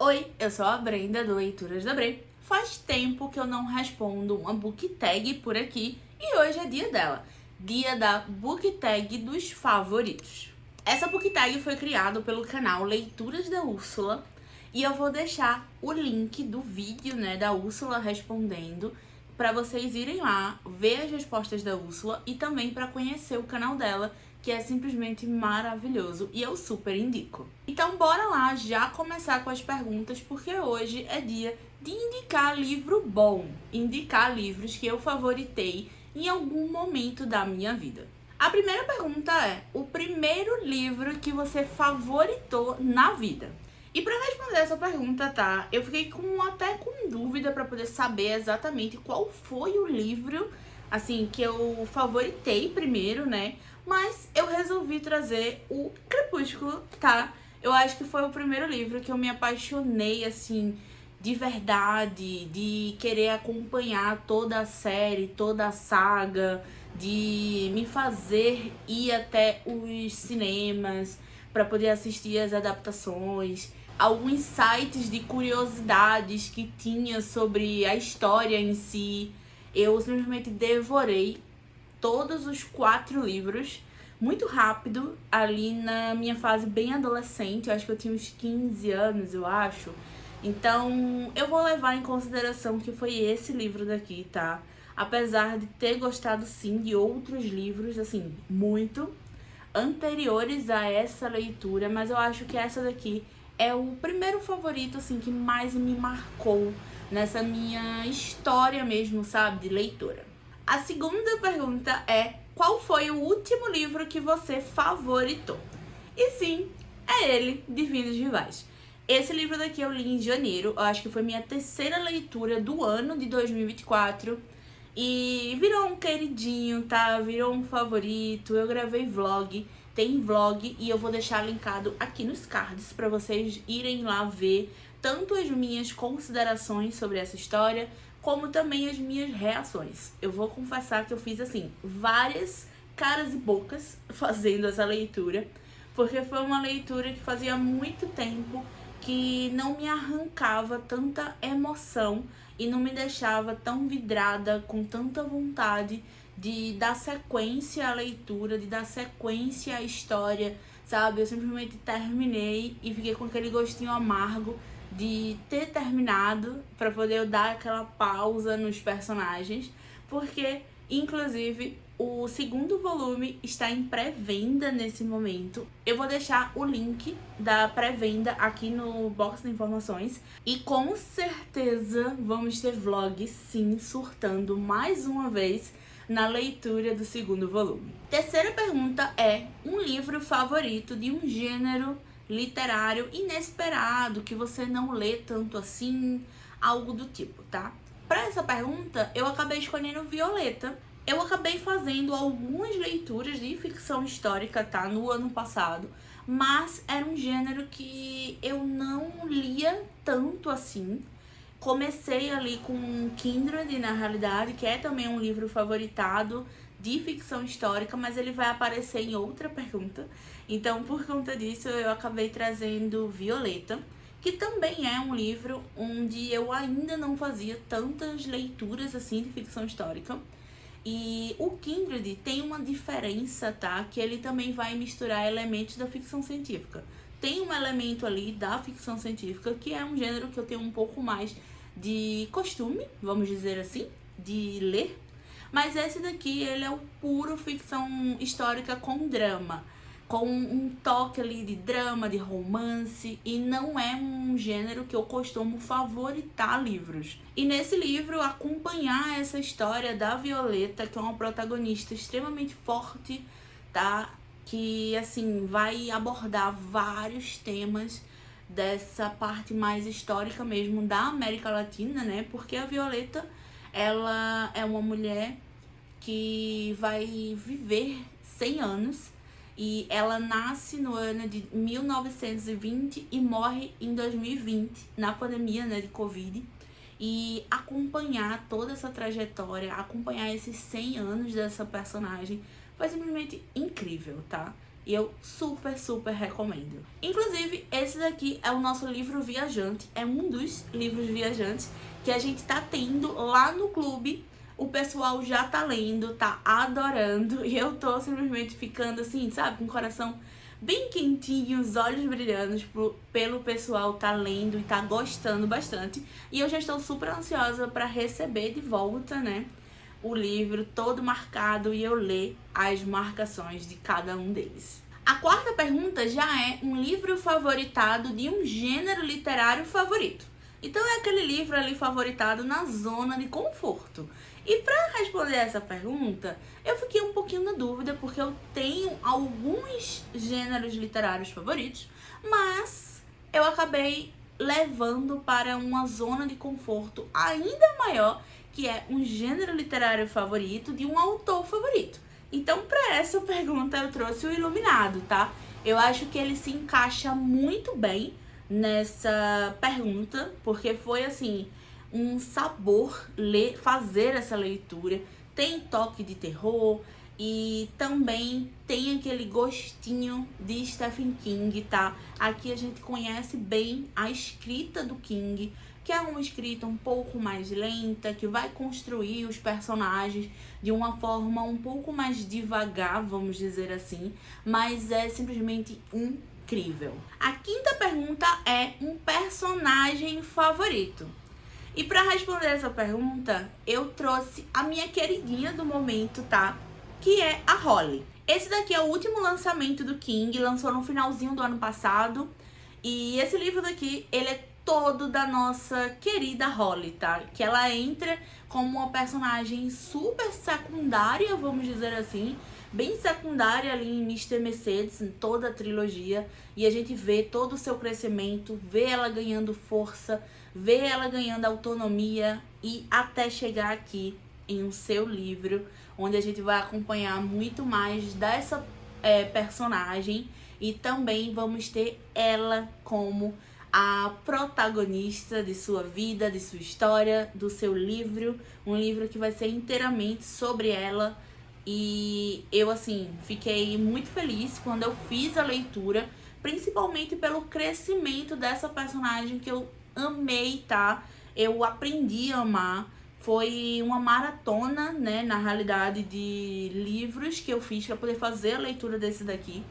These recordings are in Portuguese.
Oi, eu sou a Brenda do Leituras da Bre. Faz tempo que eu não respondo uma book tag por aqui e hoje é dia dela, dia da book tag dos favoritos. Essa book tag foi criada pelo canal Leituras da Úrsula e eu vou deixar o link do vídeo, da Úrsula respondendo para vocês irem lá ver as respostas da Úrsula e também para conhecer o canal dela, que é simplesmente maravilhoso e eu super indico. Então bora lá já começar com as perguntas, porque hoje é dia de indicar livro bom, indicar livros que eu favoritei em algum momento da minha vida. A primeira pergunta é: o primeiro livro que você favoritou na vida? E para responder essa pergunta, tá? Eu fiquei até com dúvida para poder saber exatamente qual foi o livro, assim, que eu favoritei primeiro, Mas eu resolvi trazer o Crepúsculo, tá? Eu acho que foi o primeiro livro que eu me apaixonei, assim, de verdade, de querer acompanhar toda a série, toda a saga, de me fazer ir até os cinemas para poder assistir as adaptações, alguns sites de curiosidades que tinha sobre a história em si. Eu simplesmente devorei todos os 4 livros muito rápido, ali na minha fase bem adolescente. Eu acho que eu tinha uns 15 anos, eu acho. Então, eu vou levar em consideração que foi esse livro daqui, tá? Apesar de ter gostado, sim, de outros livros, assim, muito anteriores a essa leitura, mas eu acho que essa daqui é o primeiro favorito, assim, que mais me marcou nessa minha história mesmo, sabe, de leitura. A segunda pergunta é: qual foi o último livro que você favoritou? E sim, é ele, Divinos Rivais. Esse livro daqui eu li em janeiro, eu acho que foi minha terceira leitura do ano de 2024. E virou um queridinho, tá? Virou um favorito. Eu gravei vlog, tem vlog e eu vou deixar linkado aqui nos cards para vocês irem lá ver tanto as minhas considerações sobre essa história, como também as minhas reações. Eu vou confessar que eu fiz, assim, várias caras e bocas fazendo essa leitura, porque foi uma leitura que fazia muito tempo que não me arrancava tanta emoção e não me deixava tão vidrada, com tanta vontade de dar sequência à leitura, de dar sequência à história, sabe? Eu simplesmente terminei e fiquei com aquele gostinho amargo de ter terminado, para poder dar aquela pausa nos personagens, porque inclusive o segundo volume está em pré-venda nesse momento. Eu vou deixar o link da pré-venda aqui no box de informações. E com certeza vamos ter vlog, sim, surtando mais uma vez na leitura do segundo volume. Terceira pergunta é: um livro favorito de um gênero literário inesperado, que você não lê tanto assim, algo do tipo, tá? Para essa pergunta, eu acabei escolhendo Violeta. Eu acabei fazendo algumas leituras de ficção histórica, tá? No ano passado, mas era um gênero que eu não lia tanto assim. Comecei ali com Kindred, na realidade, que é também um livro favoritado de ficção histórica, mas ele vai aparecer em outra pergunta. Então, por conta disso, eu acabei trazendo Violeta, que também é um livro onde eu ainda não fazia tantas leituras assim de ficção histórica. E o Kindred tem uma diferença, tá? Que ele também vai misturar elementos da ficção científica. Tem um elemento ali da ficção científica, que é um gênero que eu tenho um pouco mais de costume, vamos dizer assim, de ler. Mas esse daqui, ele é o puro ficção histórica com drama, com um toque ali de drama, de romance, e não é um gênero que eu costumo favoritar livros. E nesse livro, acompanhar essa história da Violeta, que é uma protagonista extremamente forte, tá? Que, assim, vai abordar vários temas dessa parte mais histórica mesmo da América Latina, Porque a Violeta, ela é uma mulher que vai viver 100 anos e ela nasce no ano de 1920 e morre em 2020, na pandemia, de Covid. E acompanhar toda essa trajetória, acompanhar esses 100 anos dessa personagem foi simplesmente incrível, tá? e eu super, super recomendo. Inclusive, esse daqui é o nosso livro viajante, é um dos livros viajantes que a gente tá tendo lá no clube. O pessoal já tá lendo, tá adorando, e eu tô simplesmente ficando assim, sabe, com o coração bem quentinho, os olhos brilhando pelo pessoal tá lendo e tá gostando bastante. E eu já estou super ansiosa para receber de volta, né, o livro todo marcado e eu ler as marcações de cada um deles. A quarta pergunta já é um livro favoritado de um gênero literário favorito. Então é aquele livro ali favoritado na zona de conforto. E para responder essa pergunta, eu fiquei um pouquinho na dúvida, porque eu tenho alguns gêneros literários favoritos, mas eu acabei levando para uma zona de conforto ainda maior, que é um gênero literário favorito de um autor favorito. Então, para essa pergunta, eu trouxe o Iluminado, tá? Eu acho que ele se encaixa muito bem nessa pergunta, porque foi assim, um sabor fazer essa leitura. Tem toque de terror e também tem aquele gostinho de Stephen King, tá? Aqui a gente conhece bem a escrita do King, que é uma escrita um pouco mais lenta, que vai construir os personagens de uma forma um pouco mais devagar, vamos dizer assim, mas é simplesmente incrível. A quinta pergunta é um personagem favorito. E para responder essa pergunta, eu trouxe a minha queridinha do momento, tá? Que é a Holly. Esse daqui é o último lançamento do King, lançou no finalzinho do ano passado. E esse livro daqui, ele é todo da nossa querida Holly, tá? Que ela entra como uma personagem super secundária, vamos dizer assim, bem secundária ali em Mr. Mercedes, em toda a trilogia, e a gente vê todo o seu crescimento, vê ela ganhando força, vê ela ganhando autonomia e até chegar aqui em um seu livro, onde a gente vai acompanhar muito mais dessa personagem, e também vamos ter ela como a protagonista de sua vida, de sua história, do seu livro, um livro que vai ser inteiramente sobre ela. E eu, assim, fiquei muito feliz quando eu fiz a leitura, principalmente pelo crescimento dessa personagem que eu amei, tá? Eu aprendi a amar. Foi uma maratona, né, na realidade, de livros que eu fiz para poder fazer a leitura desse daqui.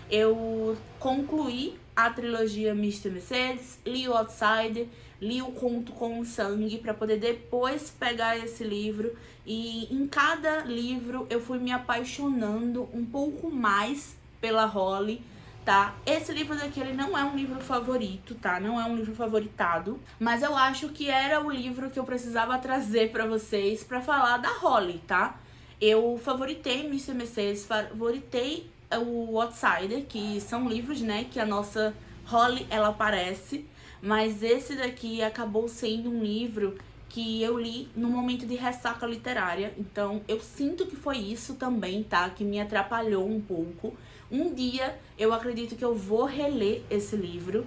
Eu concluí a trilogia Mr. Mercedes, li o Outsider, li o Conto com Sangue para poder depois pegar esse livro, e em cada livro eu fui me apaixonando um pouco mais pela Holly, tá? Esse livro daqui, ele não é um livro favorito, tá? Não é um livro favoritado, mas eu acho que era o livro que eu precisava trazer para vocês para falar da Holly, tá? Eu favoritei Mr. Mercedes, favoritei o Outsider, que são livros, né, que a nossa Holly, ela aparece, mas esse daqui acabou sendo um livro que eu li no momento de ressaca literária, então eu sinto que foi isso também, tá, que me atrapalhou um pouco. Um dia eu acredito que eu vou reler esse livro,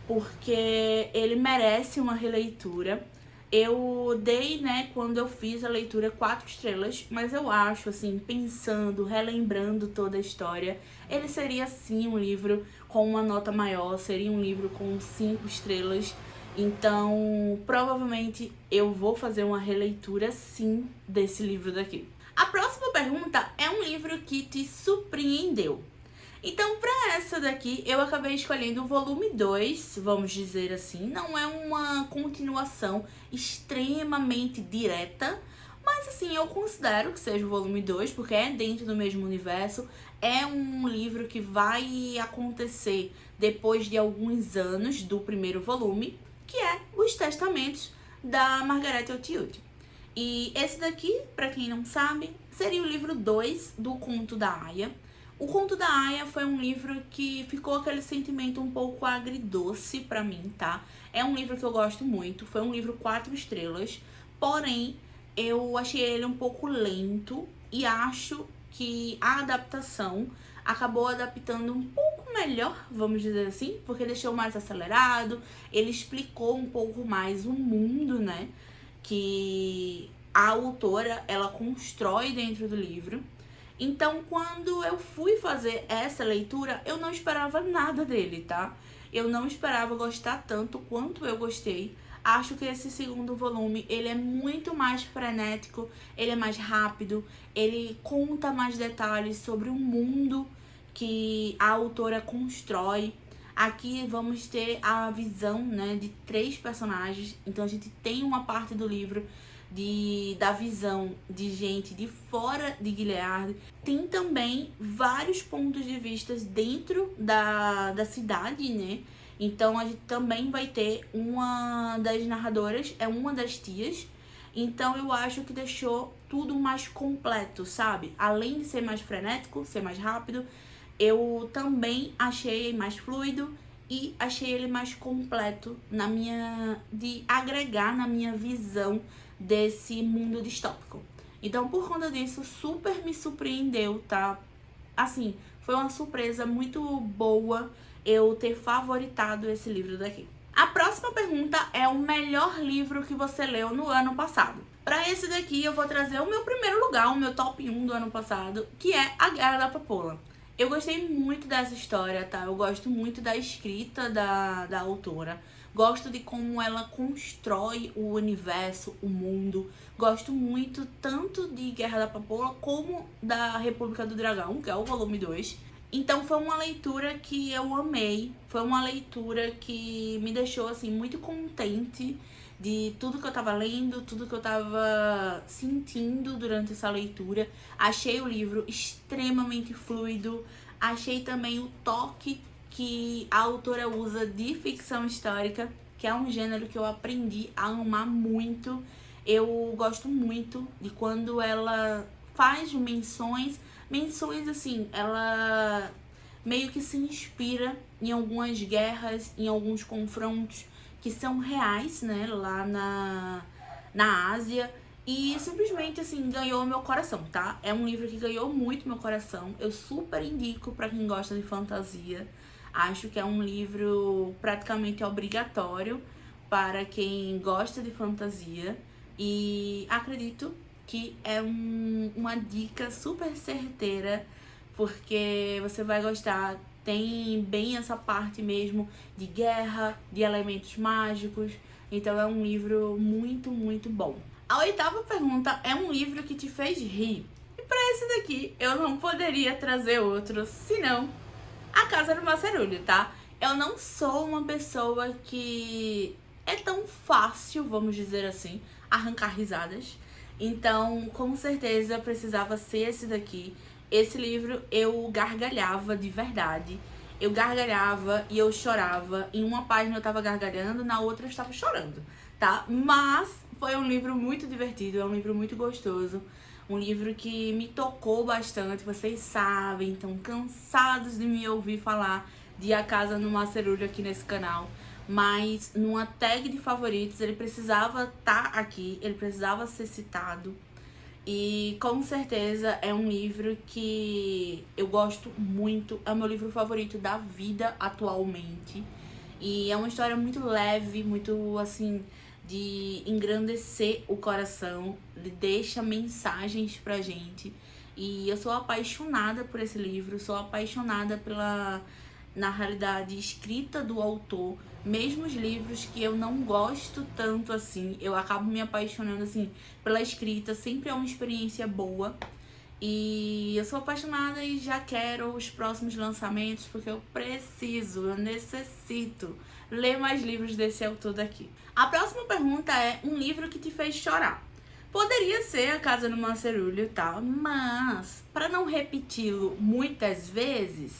porque ele merece uma releitura. Eu dei, né, quando eu fiz a leitura, 4 estrelas, mas eu acho, assim, pensando, relembrando toda a história, ele seria, sim, um livro com uma nota maior, seria um livro com 5 estrelas. Então, provavelmente, eu vou fazer uma releitura, sim, desse livro daqui. A próxima pergunta é um livro que te surpreendeu. Então, para essa daqui, eu acabei escolhendo o volume 2, vamos dizer assim. Não é uma continuação extremamente direta, mas assim, eu considero que seja o volume 2, porque é dentro do mesmo universo. É um livro que vai acontecer depois de alguns anos do primeiro volume, que é Os Testamentos, da Margaret Atwood. E esse daqui, para quem não sabe, seria o livro 2 do Conto da Aia. O Conto da Aia foi um livro que ficou aquele sentimento um pouco agridoce pra mim, tá? É um livro que eu gosto muito, foi um livro 4 estrelas, porém, eu achei ele um pouco lento e acho que a adaptação acabou adaptando um pouco melhor, vamos dizer assim, porque deixou mais acelerado, ele explicou um pouco mais o mundo, né, que a autora, ela constrói dentro do livro. Então, quando eu fui fazer essa leitura, eu não esperava nada dele, tá? Eu não esperava gostar tanto quanto eu gostei. Acho que esse segundo volume, ele é muito mais frenético, ele é mais rápido, ele conta mais detalhes sobre o mundo que a autora constrói. Aqui vamos ter a visão, né, de 3 personagens. Então a gente tem uma parte do livro da visão de gente de fora de Gilead. Tem também vários pontos de vista dentro da cidade, né? Então a gente também vai ter uma das narradoras, é uma das tias. Então eu acho que deixou tudo mais completo, sabe? Além de ser mais frenético, ser mais rápido, eu também achei mais fluido e achei ele mais completo de agregar na minha visão desse mundo distópico. Então, por conta disso, super me surpreendeu, tá? Assim, foi uma surpresa muito boa eu ter favoritado esse livro daqui. A próxima pergunta é o melhor livro que você leu no ano passado. Para esse daqui, eu vou trazer o meu primeiro lugar, o meu top 1 do ano passado, que é A Guerra da Papoula. Eu gostei muito dessa história, tá? Eu gosto muito da escrita da autora. Gosto de como ela constrói o universo, o mundo. Gosto muito tanto de Guerra da Papoula como da República do Dragão, que é o volume 2. Então foi uma leitura que eu amei. Foi uma leitura que me deixou assim muito contente de tudo que eu tava lendo, tudo que eu tava sentindo durante essa leitura. Achei o livro extremamente fluido. Achei também o toque que a autora usa de ficção histórica, que é um gênero que eu aprendi a amar muito. Eu gosto muito de quando ela faz menções assim, ela meio que se inspira em algumas guerras, em alguns confrontos que são reais, né, lá na Ásia. E simplesmente, assim, ganhou meu coração, tá? É um livro que ganhou muito meu coração. Eu super indico pra quem gosta de fantasia. Acho que é um livro praticamente obrigatório para quem gosta de fantasia. E acredito que é uma dica super certeira, porque você vai gostar. Tem bem essa parte mesmo de guerra, de elementos mágicos. Então é um livro muito, muito bom. A 8ª pergunta é um livro que te fez rir. E para esse daqui, eu não poderia trazer outro, senão A Casa do Macerulho, tá? Eu não sou uma pessoa que é tão fácil, vamos dizer assim, arrancar risadas. Então, com certeza, precisava ser esse daqui. Esse livro eu gargalhava de verdade. Eu gargalhava e eu chorava. Em uma página eu tava gargalhando, na outra eu estava chorando, tá? Mas foi um livro muito divertido, é um livro muito gostoso. Um livro que me tocou bastante, vocês sabem, estão cansados de me ouvir falar de A Casa no Macerulho aqui nesse canal. Mas numa tag de favoritos ele precisava estar aqui, ele precisava ser citado. E com certeza é um livro que eu gosto muito, é o meu livro favorito da vida atualmente. E é uma história muito leve, muito assim, de engrandecer o coração, deixa mensagens pra gente. E eu sou apaixonada por esse livro, sou apaixonada pela, na realidade, escrita do autor. Mesmo os livros que eu não gosto tanto assim, eu acabo me apaixonando assim pela escrita, sempre é uma experiência boa. E eu sou apaixonada e já quero os próximos lançamentos, porque eu necessito ler mais livros desse autor daqui. A próxima pergunta é um livro que te fez chorar. Poderia ser A Casa no Macerulho, tá? Mas, para não repeti-lo muitas vezes,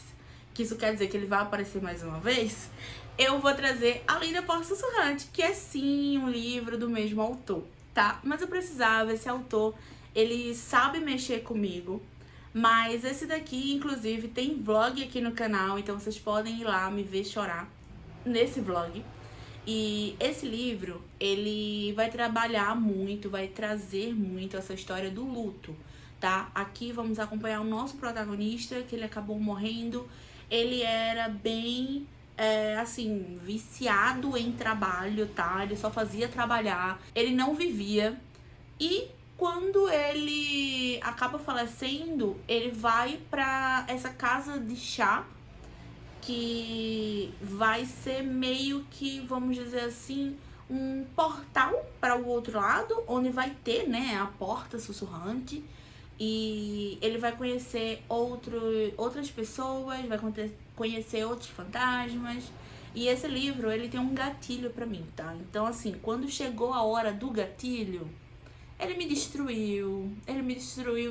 que isso quer dizer que ele vai aparecer mais uma vez, eu vou trazer A Lei da Porta Sussurrante, que é sim um livro do mesmo autor, tá? Mas eu precisava, esse autor, ele sabe mexer comigo. Mas esse daqui, inclusive, tem vlog aqui no canal, então vocês podem ir lá me ver chorar nesse vlog. E esse livro, ele vai trabalhar muito, vai trazer muito essa história do luto, tá? Aqui vamos acompanhar o nosso protagonista, que ele acabou morrendo. Ele era bem, assim, viciado em trabalho, tá? Ele só fazia trabalhar, ele não vivia. E quando ele acaba falecendo, ele vai pra essa casa de chá, que vai ser meio que, vamos dizer assim, um portal para o outro lado, onde vai ter, né, a porta sussurrante. E ele vai conhecer outras pessoas, vai conhecer outros fantasmas. E esse livro, ele tem um gatilho pra mim, tá? Então, assim, quando chegou a hora do gatilho, ele me destruiu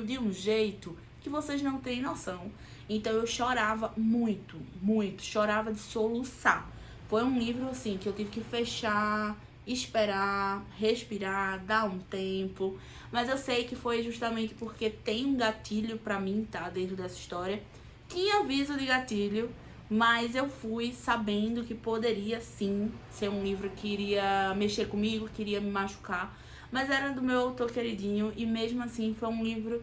de um jeito que vocês não têm noção. Então eu chorava muito, muito, chorava de soluçar. Foi um livro, assim, que eu tive que fechar, esperar, respirar, dar um tempo. Mas eu sei que foi justamente porque tem um gatilho pra mim, tá? Dentro dessa história. Tinha aviso de gatilho, mas eu fui sabendo que poderia sim ser um livro que iria mexer comigo, que iria me machucar. Mas era do meu autor queridinho e mesmo assim foi um livro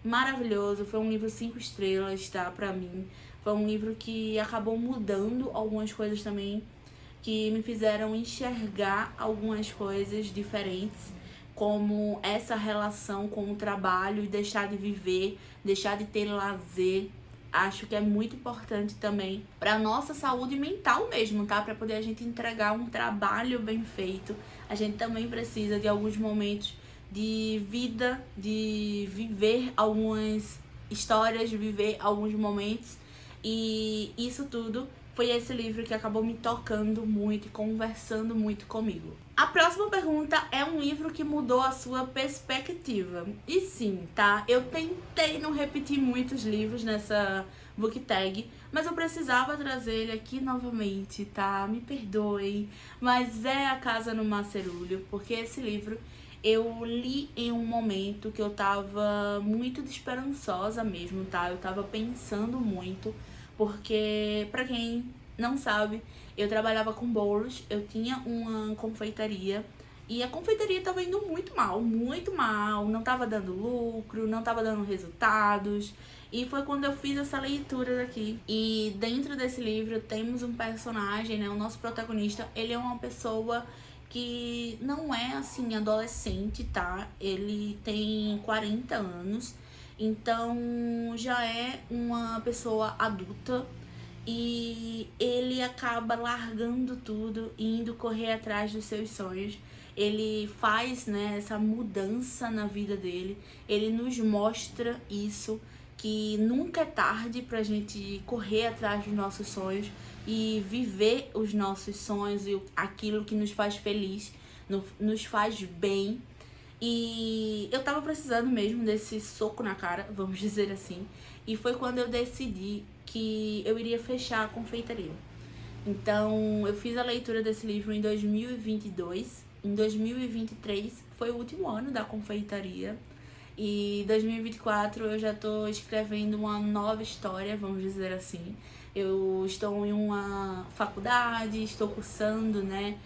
maravilhoso, foi um livro 5 estrelas, tá? Pra mim. Foi um livro que acabou mudando algumas coisas também, que me fizeram enxergar algumas coisas diferentes, como essa relação com o trabalho e deixar de viver, deixar de ter lazer. Acho que é muito importante também para nossa saúde mental mesmo, tá? Para poder a gente entregar um trabalho bem feito. A gente também precisa de alguns momentos de vida, de viver algumas histórias, de viver alguns momentos. E isso tudo foi esse livro que acabou me tocando muito e conversando muito comigo. A próxima pergunta é um livro que mudou a sua perspectiva. E sim, tá? Eu tentei não repetir muitos livros nessa book tag, mas eu precisava trazer ele aqui novamente, tá? Me perdoem, mas é A Casa no Macerulho, porque esse livro eu li em um momento que eu tava muito desesperançosa mesmo, tá? Eu tava pensando muito, porque, pra quem não sabe, eu trabalhava com bolos, eu tinha uma confeitaria e a confeitaria tava indo muito mal, não tava dando lucro, não tava dando resultados. E foi quando eu fiz essa leitura daqui. E dentro desse livro temos um personagem, né? O nosso protagonista, ele é uma pessoa que não é, assim, adolescente, tá? Ele tem 40 anos, então já é uma pessoa adulta. E ele acaba largando tudo e indo correr atrás dos seus sonhos. Ele faz, né, essa mudança na vida dele. Ele nos mostra isso, que nunca é tarde pra gente correr atrás dos nossos sonhos e viver os nossos sonhos e aquilo que nos faz feliz, nos faz bem. E eu tava precisando mesmo desse soco na cara, vamos dizer assim. E foi quando eu decidi que eu iria fechar a confeitaria. Então, eu fiz a leitura desse livro em 2022. Em 2023 foi o último ano da confeitaria. E em 2024 eu já tô escrevendo uma nova história, vamos dizer assim. Eu estou em uma faculdade, estou cursando, né,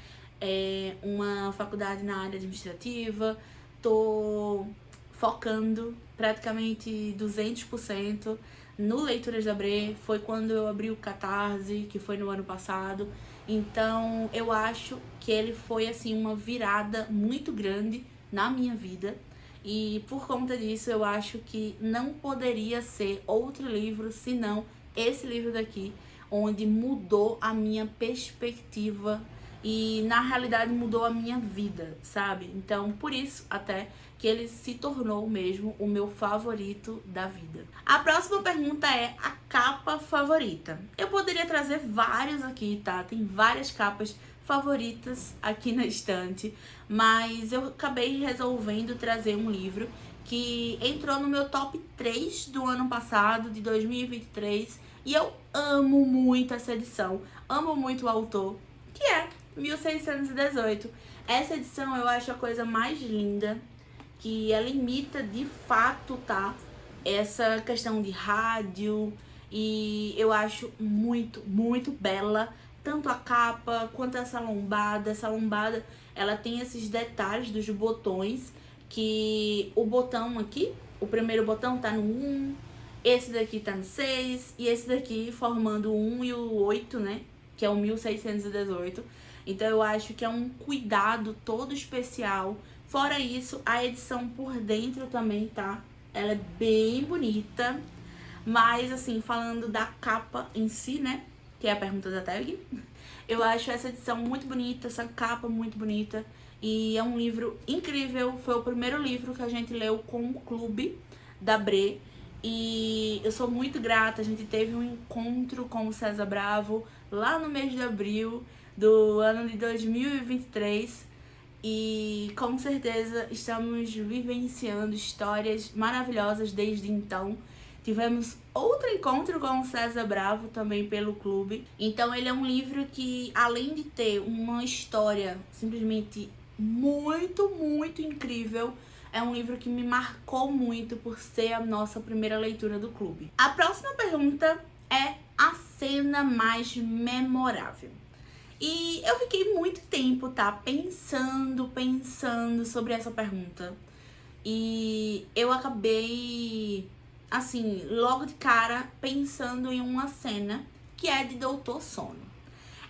uma faculdade na área administrativa. Tô focando praticamente 200% no Leituras da Bre. Foi quando eu abri o Catarse, que foi no ano passado. Então eu acho que ele foi assim uma virada muito grande na minha vida. E por conta disso eu acho que não poderia ser outro livro senão esse livro daqui, onde mudou a minha perspectiva e na realidade mudou a minha vida, sabe? Então por isso até que ele se tornou mesmo o meu favorito da vida. A próxima pergunta é a capa favorita. Eu poderia trazer vários aqui, tá? Tem várias capas favoritas aqui na estante, mas eu acabei resolvendo trazer um livro que entrou no meu top 3 do ano passado, de 2023, e eu amo muito essa edição, amo muito o autor, que é 1618. Essa edição eu acho a coisa mais linda, que ela imita de fato, tá? Essa questão de rádio, e eu acho muito, muito bela, tanto a capa quanto essa lombada. Essa lombada, ela tem esses detalhes dos botões, que o botão aqui, o primeiro botão tá no 1, esse daqui tá no 6, e esse daqui formando o 1 e o 8, né? Que é o 1618. Então eu acho que é um cuidado todo especial. Fora isso, a edição por dentro também, tá? Ela é bem bonita. Mas, assim, falando da capa em si, né? Que é a pergunta da tag. Eu acho essa edição muito bonita, essa capa muito bonita. E é um livro incrível. Foi o primeiro livro que a gente leu com o clube da Bre. E eu sou muito grata. A gente teve um encontro com o César Bravo lá no mês de abril do ano de 2023. E com certeza estamos vivenciando histórias maravilhosas desde então. Tivemos outro encontro com o César Bravo também pelo clube. Então ele é um livro que, além de ter uma história simplesmente muito incrível, é um livro que me marcou muito por ser a nossa primeira leitura do clube. A próxima pergunta é a cena mais memorável. E eu fiquei muito tempo, tá, pensando sobre essa pergunta. E eu acabei, assim, logo de cara, pensando em uma cena que é de Doutor Sono.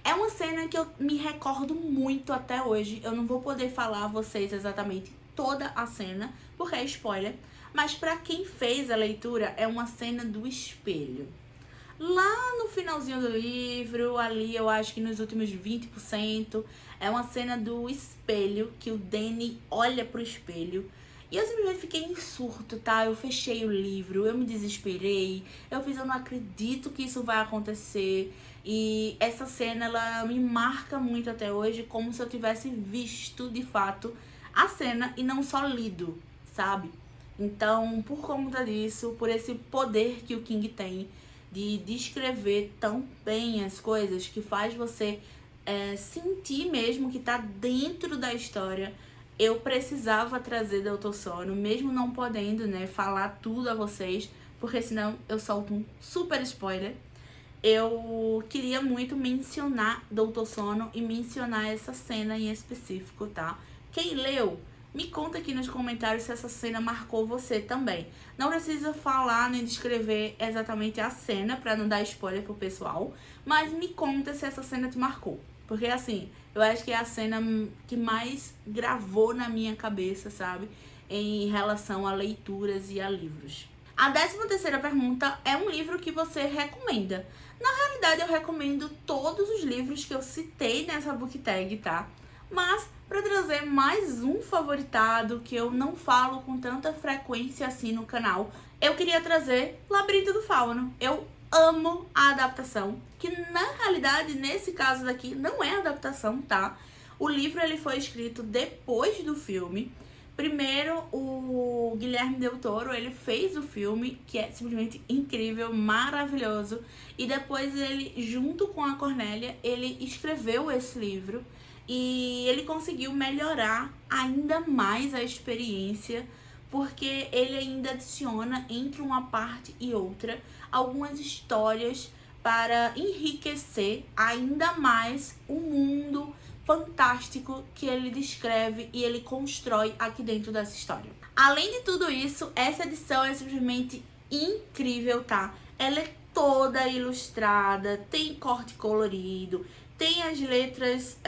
É uma cena que eu me recordo muito até hoje. Eu não vou poder falar a vocês exatamente toda a cena, porque é spoiler. Mas pra quem fez a leitura, é uma cena do espelho. Lá no finalzinho do livro, ali eu acho que nos últimos 20%, é uma cena do espelho, que o Danny olha pro espelho. E eu simplesmente fiquei em surto, tá? Eu fechei o livro, eu me desesperei, eu não acredito que isso vai acontecer. E essa cena, ela me marca muito até hoje, como se eu tivesse visto, de fato, a cena e não só lido, sabe? Então, por conta disso, por esse poder que o King tem de descrever tão bem as coisas, que faz você sentir mesmo que tá dentro da história, eu precisava trazer Doutor Sono, mesmo não podendo, né, falar tudo a vocês, porque senão eu solto um super spoiler. Eu queria muito mencionar Doutor Sono e mencionar essa cena em específico, tá? Quem leu, me conta aqui nos comentários se essa cena marcou você também. Não precisa falar nem descrever exatamente a cena pra não dar spoiler pro pessoal, mas me conta se essa cena te marcou. Porque assim, eu acho que é a cena que mais gravou na minha cabeça, sabe? Em relação a leituras e a livros. A 13ª pergunta é um livro que você recomenda. Na realidade, eu recomendo todos os livros que eu citei nessa book tag, tá? Mas, para trazer mais um favoritado que eu não falo com tanta frequência assim no canal, eu queria trazer Labirinto do Fauno. Eu amo a adaptação, que na realidade, nesse caso daqui, não é adaptação, tá? O livro ele foi escrito depois do filme. Primeiro, o Guilherme Del Toro, ele fez o filme, que é simplesmente incrível, maravilhoso. E depois ele, junto com a Cornélia, ele escreveu esse livro. E ele conseguiu melhorar ainda mais a experiência, porque ele ainda adiciona, entre uma parte e outra, algumas histórias para enriquecer ainda mais o mundo fantástico que ele descreve e ele constrói aqui dentro dessa história. Além de tudo isso, essa edição é simplesmente incrível, tá? Ela é toda ilustrada, tem corte colorido, tem as letras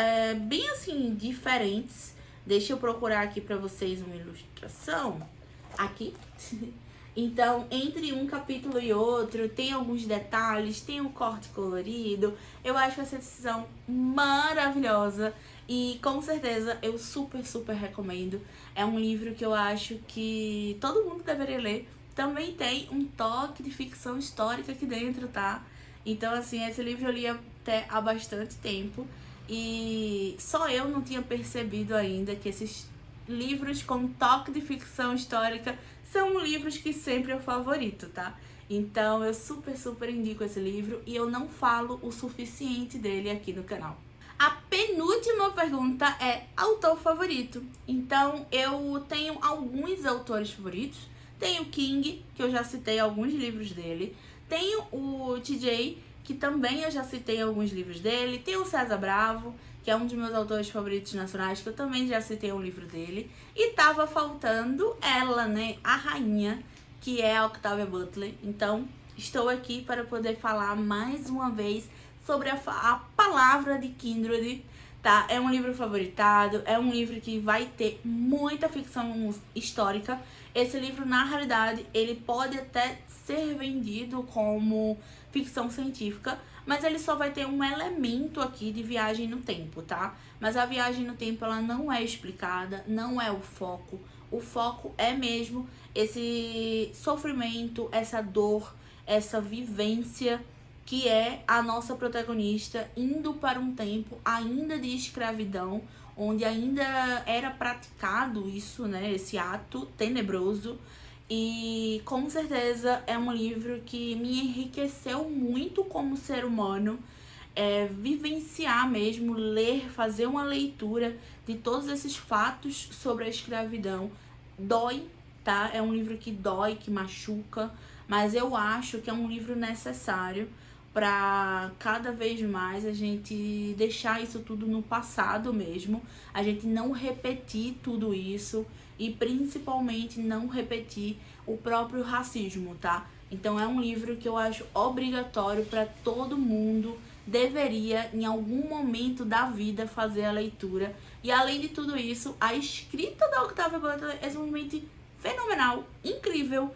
bem assim, diferentes. Deixa eu procurar aqui pra vocês uma ilustração. Aqui. Então, entre um capítulo e outro, tem alguns detalhes, tem um corte colorido. Eu acho essa edição maravilhosa e com certeza eu super recomendo. É um livro que eu acho que todo mundo deveria ler. Também tem um toque de ficção histórica aqui dentro, tá? Então, assim, esse livro eu li até há bastante tempo e só eu não tinha percebido ainda que esses livros com toque de ficção histórica são livros que sempre é o favorito, tá? Então eu super indico esse livro e eu não falo o suficiente dele aqui no canal. A penúltima pergunta é autor favorito. Então eu tenho alguns autores favoritos. Tenho King, que eu já citei alguns livros dele. Tenho o TJ, que também eu já citei alguns livros dele. Tem o César Bravo, que é um dos meus autores favoritos nacionais, que eu também já citei um livro dele. E tava faltando ela, né, a rainha, que é a Octavia Butler. Então, estou aqui para poder falar mais uma vez sobre a palavra de Kindred, tá? É um livro favoritado, é um livro que vai ter muita ficção histórica. Esse livro, na realidade, ele pode até ser vendido como ficção científica, mas ele só vai ter um elemento aqui de viagem no tempo, tá? Mas a viagem no tempo, ela não é explicada, não é o foco. O foco é mesmo esse sofrimento, essa dor, essa vivência que é a nossa protagonista indo para um tempo ainda de escravidão, onde ainda era praticado isso, né, esse ato tenebroso. E com certeza é um livro que me enriqueceu muito como ser humano, vivenciar mesmo, ler, fazer uma leitura de todos esses fatos sobre a escravidão. Dói, tá? É um livro que dói, que machuca, mas eu acho que é um livro necessário para cada vez mais a gente deixar isso tudo no passado mesmo, a gente não repetir tudo isso e principalmente não repetir o próprio racismo, tá? Então é um livro que eu acho obrigatório para todo mundo, deveria em algum momento da vida fazer a leitura. E além de tudo isso, a escrita da Octavia Butler é simplesmente fenomenal, incrível,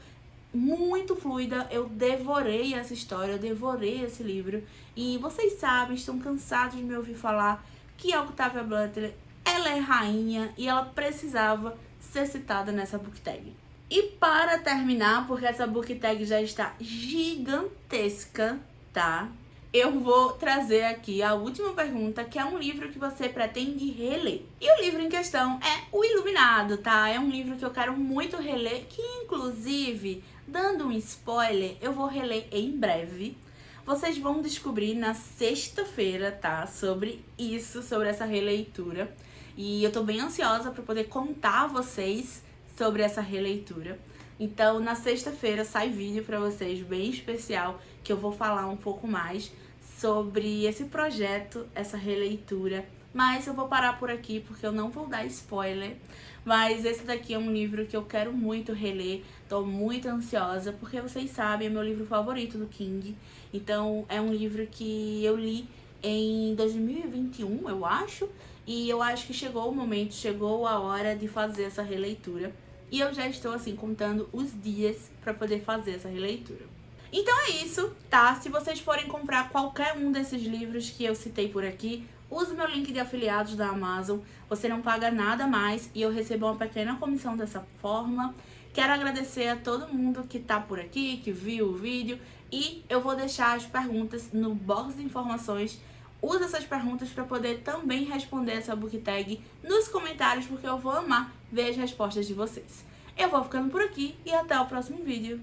muito fluida. Eu devorei essa história, eu devorei esse livro. E vocês sabem, estão cansados de me ouvir falar que a Octavia Butler, ela é rainha e ela precisava ser citada nessa book tag. E para terminar, porque essa book tag já está gigantesca, tá? Eu vou trazer aqui a última pergunta, que é um livro que você pretende reler. E o livro em questão é O Iluminado, tá? É um livro que eu quero muito reler, que inclusive, dando um spoiler, eu vou reler em breve. Vocês vão descobrir na sexta-feira, tá? Sobre isso, sobre essa releitura. E eu tô bem ansiosa para poder contar a vocês sobre essa releitura. Então, na sexta-feira sai vídeo para vocês bem especial, que eu vou falar um pouco mais sobre esse projeto, essa releitura. Mas eu vou parar por aqui porque eu não vou dar spoiler. Mas esse daqui é um livro que eu quero muito reler, tô muito ansiosa, porque vocês sabem, é meu livro favorito do King. Então, é um livro que eu li em 2021, eu acho. E eu acho que chegou o momento, chegou a hora de fazer essa releitura. E eu já estou, assim, contando os dias para poder fazer essa releitura. Então é isso, tá? Se vocês forem comprar qualquer um desses livros que eu citei por aqui, use meu link de afiliados da Amazon. Você não paga nada mais e eu recebo uma pequena comissão dessa forma. Quero agradecer a todo mundo que tá por aqui, que viu o vídeo. E eu vou deixar as perguntas no box de informações. Use essas perguntas para poder também responder essa book tag nos comentários, porque eu vou amar ver as respostas de vocês. Eu vou ficando por aqui e até o próximo vídeo.